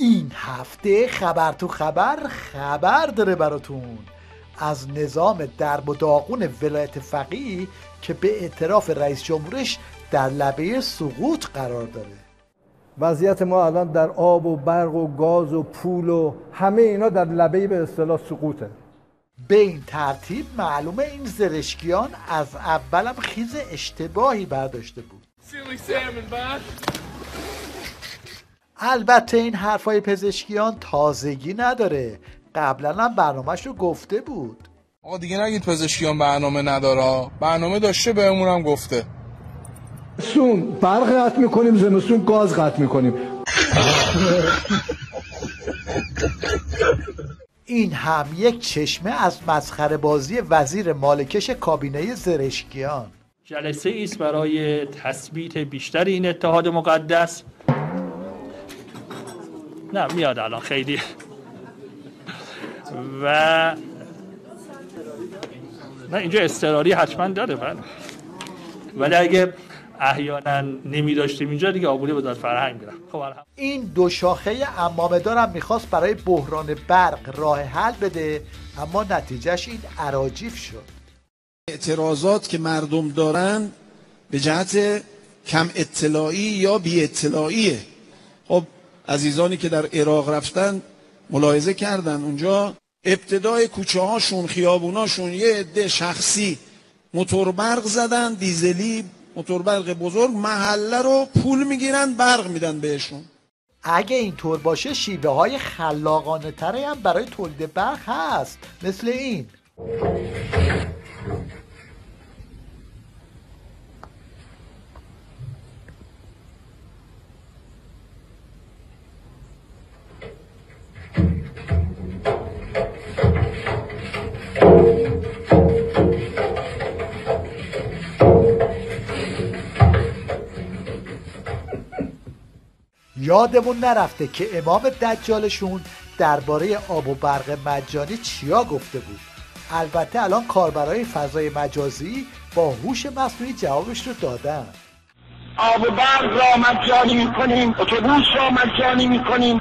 این هفته خبر تو خبر داره براتون از نظام درب و داغون ولایت فقیه که به اعتراف رئیس جمهورش در لبه سقوط قرار داره. وضعیت ما الان در آب و برق و گاز و پول و همه اینا در لبه به اصطلاح سقوطه. به این ترتیب معلومه این زرشکیان از اولم خیز اشتباهی برداشته بود. البته این حرفای پزشکیان تازگی نداره، قبلا هم برنامه‌اش رو گفته بود. آقا دیگه نگید پزشکیان برنامه نداره، برنامه داشته بهمون هم گفته. زمستون برق قطع میکنیم، زمستون گاز قطع میکنیم. این هم یک چشمه از مسخره بازی وزیر مالکش کابینه زرشکیان. جلسه ایست برای تثبیت بیشتر این اتحاد مقدس. نه میاد الان خیلی و نه اینجا اضطراری حتما داره ولی اگه احیانا نمی داشتیم اینجا دیگه آبولی وزارت فرهنگ میرم. خب این دو شاخه عمامه‌دار هم میخواست برای بحران برق راه حل بده، اما نتیجهش این اراجیف شد. اعتراضات که مردم دارن به جهت کم اطلاعی یا بی اطلاعیه. خب عزیزانی که در عراق رفتن ملاحظه کردن اونجا ابتدای کوچه هاشون خیابوناشون یه عده شخصی موتور برق زدن، دیزلی موتور برق بزرگ، محله رو پول میگیرن برق میدن بهشون. اگه اینطور باشه شیوه های خلاقانه تری هم برای تولید برق هست، مثل این. یادمون نرفته که امام دجالشون درباره آب و برق مجانی چیا گفته بود. البته الان کاربرای فضای مجازی با هوش مصنوعی جوابش رو دادن. آب و برق را مجانی میکنیم، اتوبوس را مجانی میکنیم.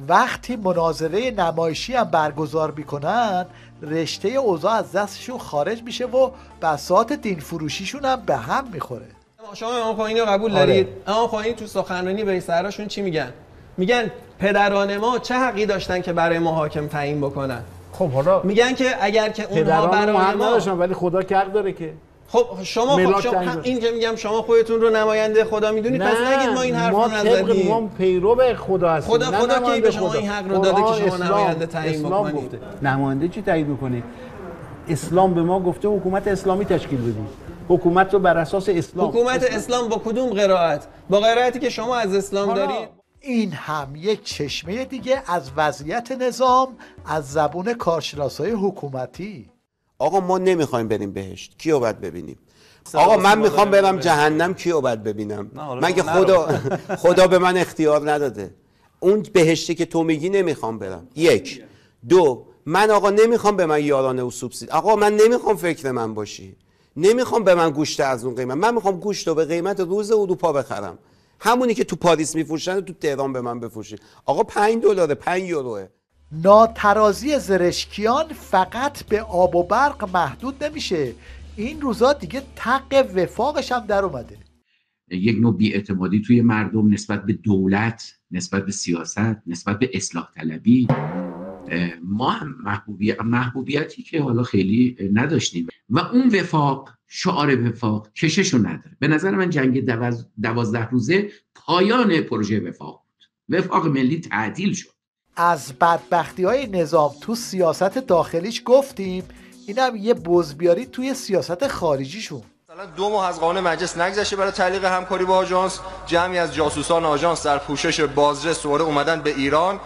وقتی مناظره نمایشی هم برگزار میکنن رشته اوضاع از دستشون خارج میشه و بساط دین فروشیشون هم به هم میخوره. شما امام خمینی رو قبول دارید؟ امام خمینی تو سخنرانی به سراشون چی میگن؟ میگن پدران ما چه حقی داشتن که برای ما حاکم تعیین بکنن؟ خب حالا میگن که اگر که اونها برای ما نداشتن ولی خدا کرد داره که خب شما این که میگم شما خودتون رو نماینده خدا میدونید، پس نگید ما این حرف رو نزدیم. ما پیرو خدا هستیم. خدا که به شما این حق رو داده که شما نماینده تعیین بکنید. نماینده چی تعیین میکنه؟ اسلام به ما گفته حکومت اسلامی تشکیل بدید. حکومت رو بر اساس اسلام. حکومت اسلام با کدوم قرائت؟ با قرائتی که شما از اسلام دارید. این هم یک چشمه دیگه از وضعیت نظام از زبون کارشناسای حکومتی. آقا ما نمیخوایم بریم بهشت، کیو باید ببینیم؟ آقا من میخوام برم جهنم، کیو باید ببینم؟ من که خدا به من اختیار نداده. اون بهشتی که تو میگی نمیخوام برم. یک. دو، من آقا نمیخوام به من یارانه و سوبسید. آقا من نمیخوام فکر من باشی. نمیخوام به من گوشت از اون قیمت. من میخوام گوشت رو به قیمت روز اروپا بخرم. همونی که تو پاریس میفروشن تو تهران به من بفروشین. آقا $5 5 یوروه. ناترازی زرشکیان فقط به آب و برق محدود نمیشه. این روزا دیگه تق وفاقش هم در اومده. یک نوع بی‌اعتمادی توی مردم نسبت به دولت، نسبت به سیاست، نسبت به اصلاح طلبی. ما هم محبوبیتی که حالا خیلی نداشتیم و اون وفاق، شعار وفاق کششو نداره. به نظر من جنگ 12 روزه پایان پروژه وفاق بود. وفاق ملی تعطیل شد. از بدبختی‌های نظام تو سیاست داخلیش گفتیم، اینم یه بزبیاری توی سیاست خارجیشون. مثلا 2 ماه از قانون مجلس نگذشته برای تعلیق همکاری با آژانس، جمعی از جاسوسان آژانس در پوشش بازرس دوباره اومدن به ایران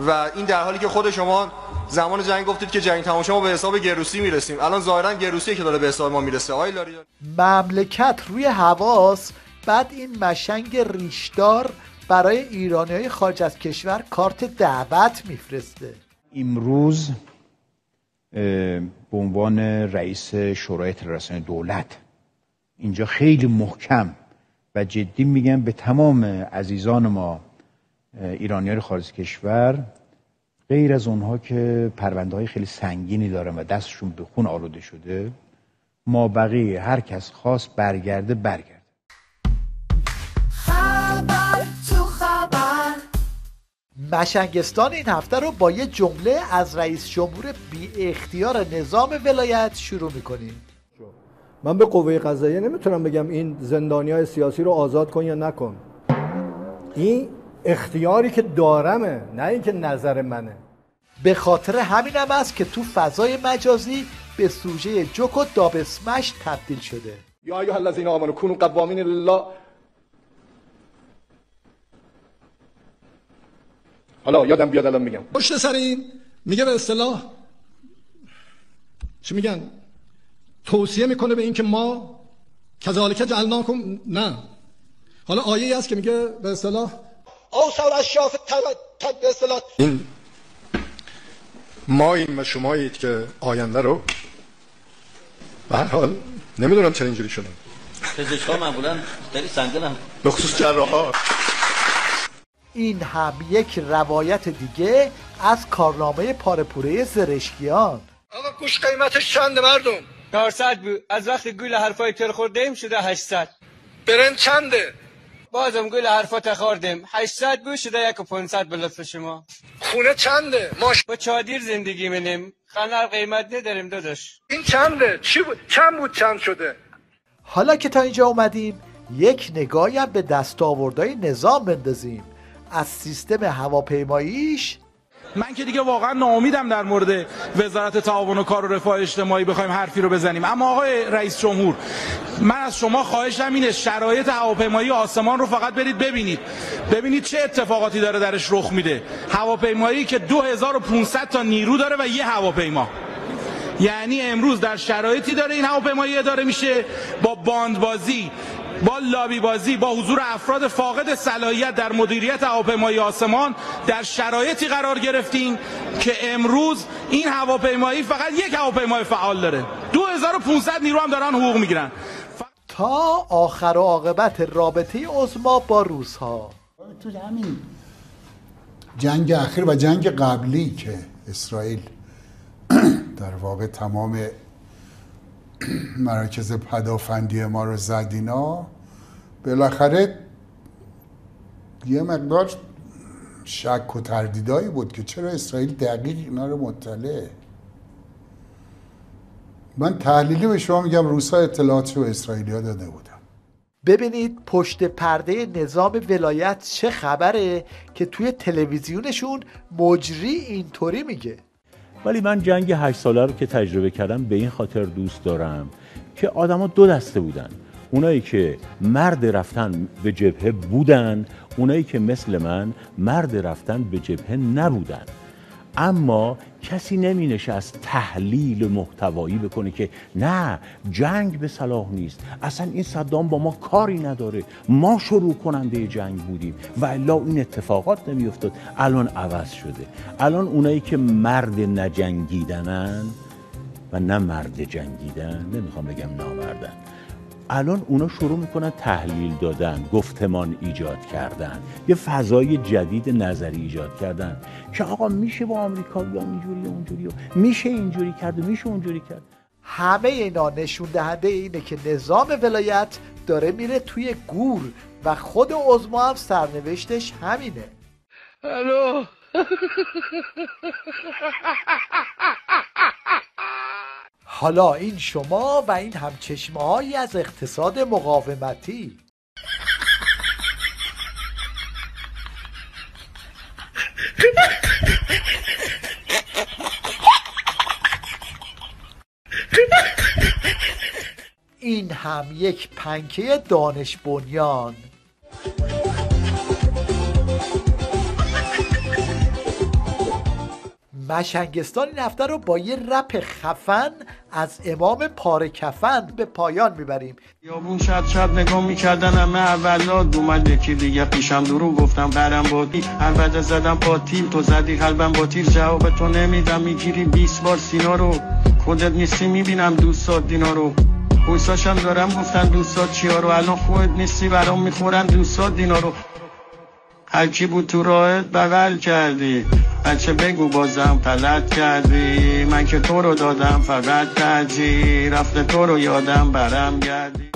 و این در حالی که خود شما زمان جنگ گفتید که جنگ تمام شما به حساب گروسی میرسیم. الان ظاهرا گروسی که داره به حساب ما میرسه. آقای لاریجان مملکت روی حواس، بعد این مشنگ ریشدار برای ایرانیای خارج از کشور کارت دعوت میفرسته. امروز به عنوان رئیس شورای اطلاع رسانی دولت اینجا خیلی محکم و جدی میگم به تمام عزیزان ما ایرانیان خارج کشور، غیر از اونها که پرونده‌های خیلی سنگینی دارن و دستشون به خون آلوده شده، ما بقیه هر کس خواست برگرده. خبر تو خبر. مشنگستان این هفته رو با یه جمله از رئیس جمهور بی اختیار نظام ولایت شروع میکنیم. من به قوه قضاییه نمیتونم بگم این زندانیای سیاسی رو آزاد کن یا نکن. این اختیاری که دارمه، نه اینکه نظر منه. به خاطر همینم است که تو فضای مجازی به سوژه جوک و دابسمش تبدیل شده. یا ایها الذین آمنوا کونوا قوامین لله. حالا یادم بیاد الان میگم. پشت سر این میگه به اصطلاح چی میگن؟ توصیه میکنه به این که ما کذالک جعلناکم، نه. حالا آیه‌ای هست که میگه به اصطلاح اوصل اشیاف به اصطلاح این ما این و شمایید که آینده رو به هر حال نمیدونم چرا اینجوری شدن. پزشکا معمولا خیلی سنگینن، به خصوص جراحا. این هم یک روایت دیگه از کارنامه پاره‌پوره زرشکیان. آقا گوش قیمتش چنده مردم؟ 400 بود. از وقتی گول حرفای تر خوردیم شده 800. برنج چنده؟ بازم گول حرفات خوردیم 800 بود شده 1500 به لطف شما. خونه چنده؟ با چادر زندگی منیم، خانه قیمت نداریم داداش. این چنده؟ چی بود؟ چند بود چند شده؟ حالا که تا اینجا اومدیم یک نگاهی هم به دستاوردهای نظام بندازیم. از سیستم هواپیماییش. من که دیگه واقعا ناامیدم در مورد وزارت تعاون و کار و رفاه اجتماعی بخوایم حرفی رو بزنیم. اما آقای رئیس جمهور، من از شما خواهشم اینه شرایط هواپیمایی آسمان رو فقط برید ببینید چه اتفاقاتی داره درش رخ میده. هواپیمایی که 2500 تا نیرو داره و یه هواپیما، یعنی امروز در شرایطی داره این هواپیمایی اداره میشه با باندبازی، با لابی بازی، با حضور افراد فاقد صلاحیت در مدیریت هواپیمایی آسمان در شرایطی قرار گرفتیم که امروز این هواپیمایی فقط یک هواپیمای فعال داره. 2500 نیرو هم دارن حقوق میگیرن. تا آخر و عاقبت رابطه عظما با روس‌ها. تو همین جنگ اخیر و جنگ قبلی که اسرائیل در واقع تمام مراکز پدافندی ما رو زد، اینا بالاخره یه مقدار شک و تردیدایی بود که چرا اسرائیل دقیق اینا رو مطلعه. من تحلیلی به شما میگم، روس‌ها اطلاعاتشو به اسرائیلی‌ها داده بودن. ببینید پشت پرده نظام ولایت چه خبره که توی تلویزیونشون مجری اینطوری میگه. ولی من جنگ 8 ساله رو که تجربه کردم به این خاطر دوست دارم که آدما دو دسته بودن. اونایی که مرد رفتن به جبهه بودن، اونایی که مثل من مرد رفتن به جبهه نبودن. اما کسی نمی نشست تحلیل محتوایی بکنه که نه جنگ به صلاح نیست، اصلا این صدام با ما کاری نداره، ما شروع کننده جنگ بودیم و الا این اتفاقات نمی افتاد. الان عوض شده. الان اونایی که مرد نجنگیدنن و نه مرد جنگیدن، نمیخوام بگم نامردن، الان اونا شروع میکنن تحلیل دادن، گفتمان ایجاد کردن، یه فضای جدید نظری ایجاد کردن که آقا میشه با آمریکایی‌ها اینجوری و اونجوری و میشه اینجوری کرد و میشه اونجوری کرد. همه اینا نشون دهنده اینه که نظام ولایت داره میره توی گور و خود عظما هم سرنوشتش همینه. الو حالا این شما و این همچشمه‌هایی از اقتصاد مقاومتی. این هم یک پنکه دانش بنیان. مشنگستان این هفته رو با یه رپ خفن از امام پاره کفن به پایان میبریم. یابون شب نگاه میکردن همه اولاد، اومد یکی دیگه پیشم درو گفتم برم با تی، هر بعد زدم با تیر، تو زدی قلبم با تیر، جواب تو نمیدم، میگیری 20 بار سینا رو، خودت نیستی میبینم دوست داد دینا رو. بوساشم دارم گفتن دوستات چیا رو، الان خودت نیستی برام میخورن دوستات دینا رو. هر کی بود تو راهت بغل کردی، بچه بگو بازم غلط کردی، من که تو رو دادم فقط کردی، رفته تو رو یادم برم گردی.